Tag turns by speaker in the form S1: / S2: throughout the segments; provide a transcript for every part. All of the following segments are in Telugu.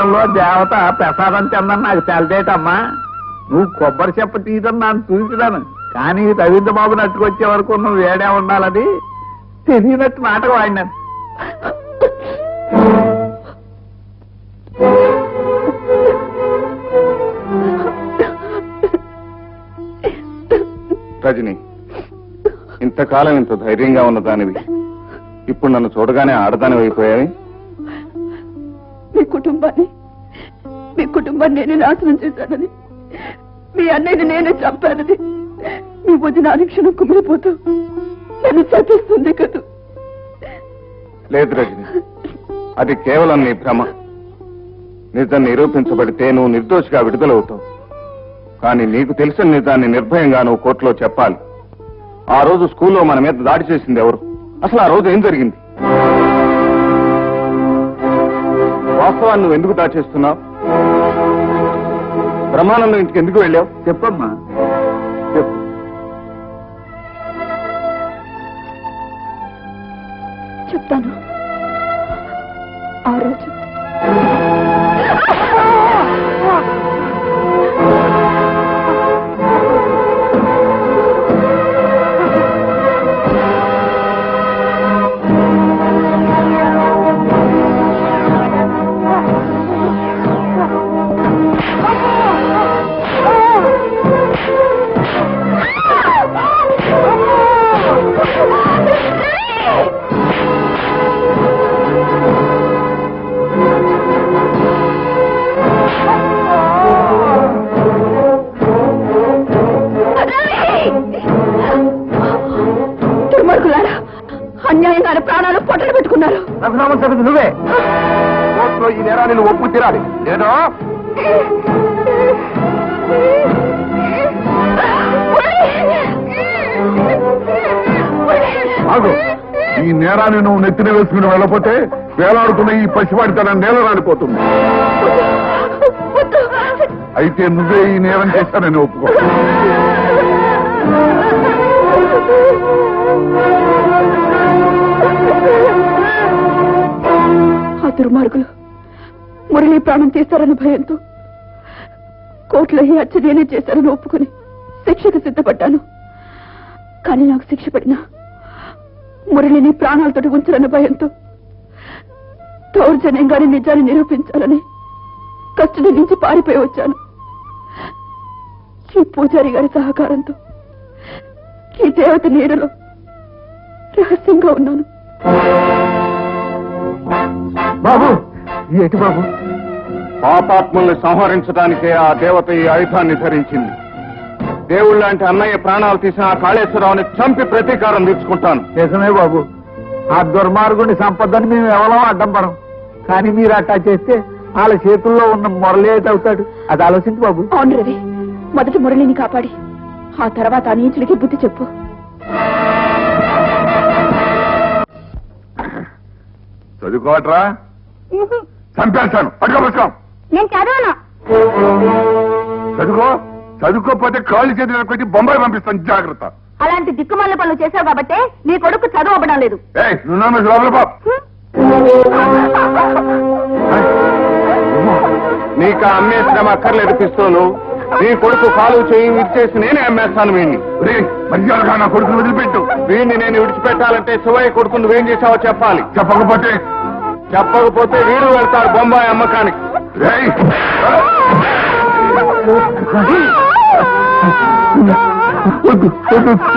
S1: లోకంలో దేవత ప్రసాదం తిందని నాకు తెలదేటమ్మా. నువ్వు కొబ్బరి చెప్ప తీయడం నన్ను చూసినాను, కానీ రవీంద్ర బాబు నట్టుకొచ్చే వరకు నువ్వు వేడే ఉండాలని తెలియనట్టు నాటకం వాడినాను.
S2: రజని, ఇంతకాలం ఇంత ధైర్యంగా ఉన్నదానివి ఇప్పుడు నన్ను చూడగానే ఆడదాని అయిపోయావి.
S3: మీ కుటుంబాన్ని నేనే నాశనం చేశానని, మీ అన్నయ్యని నేనే చంపానని మీ వదిన అనుక్షణం కుమిలిపోతూ నన్ను చంపిస్తుంది కదా.
S2: లేదు రజని, అది కేవలం నీ భ్రమ. నిజం నిరూపించబడితే నువ్వు నిర్దోషిగా విడుదలవుతావు. కానీ నీకు తెలిసిన నిజాన్ని నిర్భయంగా నువ్వు కోర్టులో చెప్పాలి. ఆ రోజు స్కూల్లో మన మీద దాడి చేసింది ఎవరు? అసలు ఆ రోజు ఏం జరిగింది? వాస్తవాన్ని నువ్వు ఎందుకు దాచేస్తున్నావు? ప్రమాణంలో ఇంటికి ఎందుకు వెళ్ళావు?
S1: చెప్పమ్మా, చెప్పు.
S3: చెప్తాను. ఆ రోజు అన్యాయంగా ప్రాణాలు పొట్టలు పెట్టుకున్నారు.
S1: నువ్వే కోర్టులో ఈ నేరాన్ని నువ్వు ఒప్పు తీరాలి. లేదో ఈ నేరాన్ని నువ్వు నెత్తిన వేసుకుని వెళ్ళపోతే వేలాడుతున్న ఈ పసివాడి తన నేల రాలిపోతుంది. అయితే నువ్వే ఈ నేరం చేశానని ఒప్పుకో.
S3: ఆ దుర్మార్గులు మురళి ప్రాణం తీస్తారన్న భయంతో కోర్టులో ఈ హత్య నేనే చేశారని ఒప్పుకుని శిక్షకు సిద్ధపడ్డాను. కానీ నాకు శిక్ష పడినా మురళిని ప్రాణాలతో ఉంచాలన్న భయంతో దౌర్జన్యంగానే నిజాన్ని నిరూపించాలని కస్టడీ నుంచి పారిపోయి వచ్చాను. ఈ పూజారి గారి సహకారంతో ఈ దేవత నీడలో రహస్యంగా ఉన్నాను.
S1: బాబు, ఏంటి బాబు?
S2: పాపాత్ముల్ని సంహరించడానికే ఆ దేవత ఈ ఆయుధాన్ని ధరించింది. దేవుళ్ళ లాంటి అన్నయ్య ప్రాణాలు తీసిన ఆ కాళేశ్వరరావుని చంపి ప్రతీకారం తీర్చుకుంటాను.
S1: నిజమే బాబు, ఆ దుర్మార్గుని సంపదని మేము ఎవరో అడ్డం పడం. కానీ మీరు అట్టా చేస్తే వాళ్ళ చేతుల్లో ఉన్న మురళి అవుతాడు. అది ఆలోచించు బాబు.
S3: అవును రవి, మొదటి మురళిని కాపాడి ఆ తర్వాత ఆ నీచులకి బుద్ధి చెప్పు.
S1: చదువుకోవట్రా? చంపేస్తాను. పట్టుకోబోస్తాం.
S3: నేను చదవను.
S1: చదువుకోకపోతే కాళ్ళు చేతులు కొట్టి బొంబాయి పంపిస్తాను. జాగ్రత్త.
S3: అలాంటి దిక్కుమాల పనులు చేశావు కాబట్టి నీ కొడుకు చదువు అవ్వడం లేదు.
S1: లోపల బాబు.
S2: నీకు అమ్మేసిన అక్కర్లేదు పిస్తోలు. నీ కొడుకు కాలు చేయి విడిచేసి నేనే అమ్మేస్తాను వీడిని.
S1: మర్యాదగా నా కొడుకును వదిలిపెట్టు.
S2: వీడిని నేను విడిచిపెట్టాలంటే శివయ్య కొడుకు నువ్వేం చేశావో చెప్పాలి.
S1: చెప్పకపోతే
S2: వీడు వెళ్తాడు బొంబాయి అమ్మకానికి.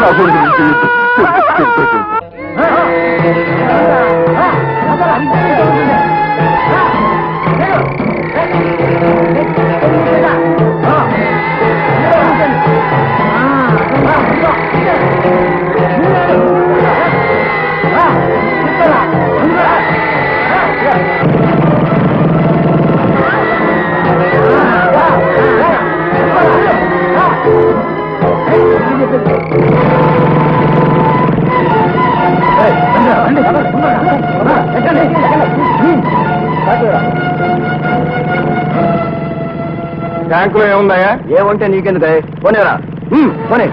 S1: నా కొడుకు
S2: ట్యాంకులో ఏముందాయా?
S1: ఏముంటే నీకెందుకు? పోనేరా, పోనీ.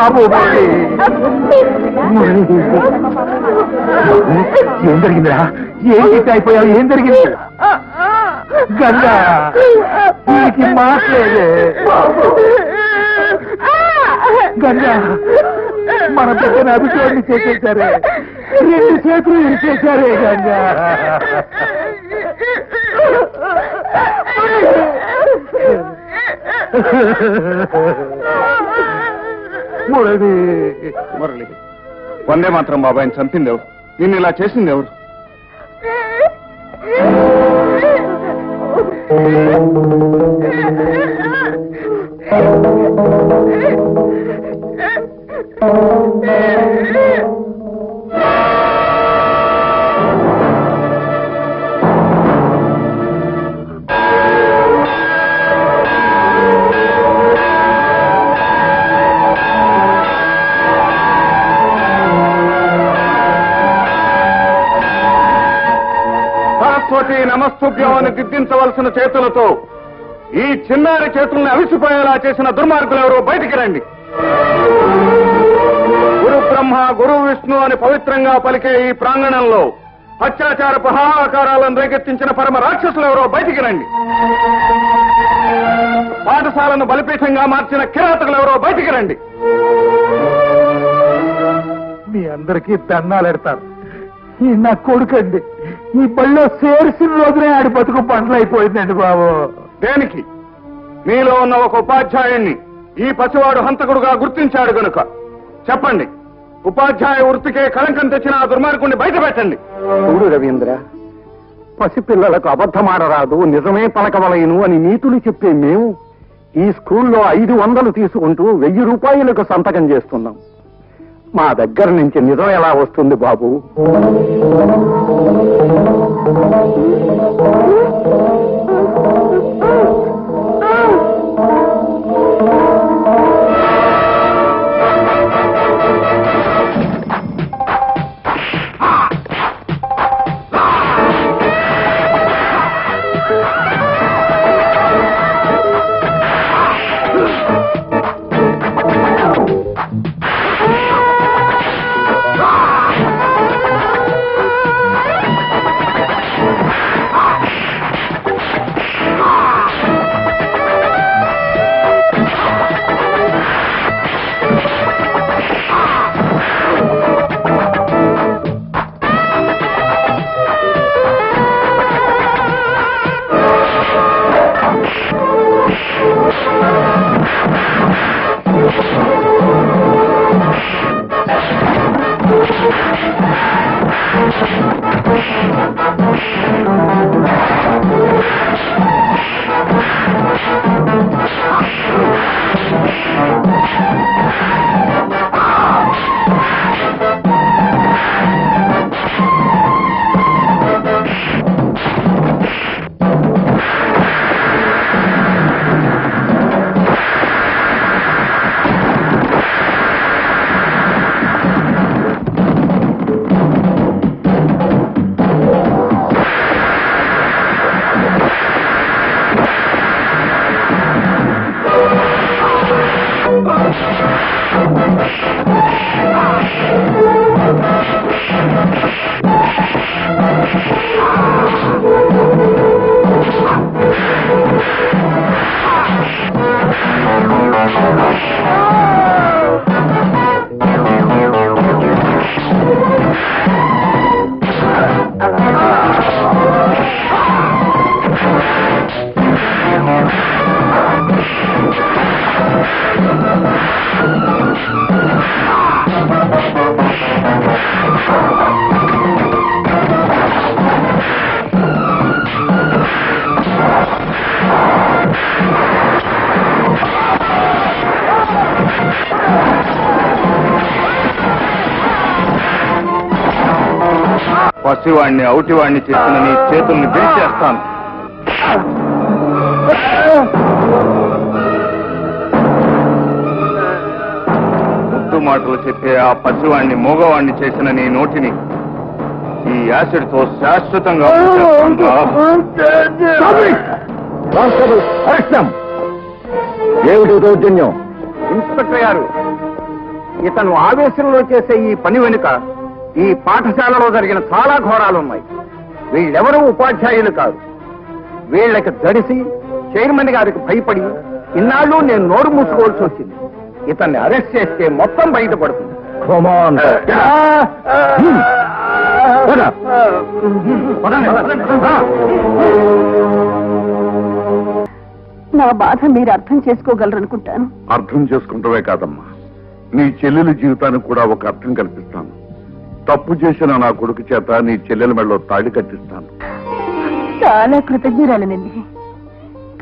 S1: బాబు మురళి ఏం జరిగిందిరా? ఏం చేసి అయిపోయావు? ఏం జరిగింది? గంగా నీకు మాట్లేదే. గంగా మన బిడ్డను అభిషేకం చేసేసారే, 2 చేతులు ఇరిచేశారే గంగా. మురళి
S2: మురళి, వందే మాత్రం బాబాయిని చంపింది ఎవరు? నిన్ను ఇలా చేసింది ఎవరు? సరస్వతి నమస్తుభ్యం అని దిద్దించవలసిన చేతులతో ఈ చిన్నారి చేతుల్ని అవిసిపోయేలా చేసిన దుర్మార్గులు ఎవరో బయటికి రండి. గురు బ్రహ్మ గురు విష్ణు అని పవిత్రంగా పలికే ఈ ప్రాంగణంలో అత్యాచార పహాకారాలను రేకెత్తించిన పరమ రాక్షసులు ఎవరో బయటికి రండి. పాఠశాలను బలిపీఠంగా మార్చిన కిరాతకులు ఎవరో బయటికి రండి.
S1: మీ అందరికీ దండాలెడతారు. ఈ నా కొడుకండి, ఈ బళ్ళో చేర్చిన రోజునే ఆడి బతుకు పంటలైపోయిందండి బాబు.
S2: దేనికి? మీలో ఉన్న ఒక ఉపాధ్యాయుణ్ణి ఈ పసివాడు హంతకుడుగా గుర్తించాడు గనుక చెప్పండి. ఉపాధ్యాయ వృత్తికే కళంకం తెచ్చిన ఆ దుర్మార్గుణ్ణి బయట పెట్టండి.
S1: చూడు రవీంద్ర, పసిపిల్లలకు అబద్ధమాడరాదు, నిజమే పలకవలయను అని నీతులు చెప్పే మేము ఈ స్కూల్లో 500 తీసుకుంటూ 1000 రూపాయలకు సంతకం చేస్తున్నాం. మా దగ్గర నుంచి నిజం ఎలా వస్తుంది బాబు?
S2: పసివాణ్ణి ఔటివాణ్ణి చేసిన నీ చేతుల్ని విరిచేస్తాను. ముద్దు మాటలు చెప్పే ఆ పసివాణ్ణి మూగవాణ్ణి చేసిన నీ నోటిని ఈ యాసిడ్ తో శాశ్వతంగా
S1: ఏమిటి దౌర్జన్యం? ఇన్స్పెక్టర్ గారు, ఇతను ఆవేశంలో చేసే ఈ పని వెనుక ఈ పాఠశాలలో జరిగిన చాలా ఘోరాలున్నాయి. వీళ్ళెవరూ ఉపాధ్యాయులు కాదు. వీళ్ళకి దడిసి చైర్మన్ గారికి భయపడి ఇన్నాళ్ళు నేను నోరు మూసుకోవాల్సి వచ్చింది. ఇతన్ని అరెస్ట్ చేస్తే మొత్తం బయటపడుతుంది.
S3: నా బాధ మీరు అర్థం చేసుకోగలరనుకుంటాను.
S2: అర్థం చేసుకుంటవే కాదమ్మా, నీ చెల్లెలి జీవితానికి కూడా ఒక అర్థం కల్పిస్తాను. తప్పు చేసిన నా కొడుకు చేత నీ చెల్లెల మెడలో తాళి కట్టిస్తాను.
S3: చాలా కృతజ్ఞరాలనండి.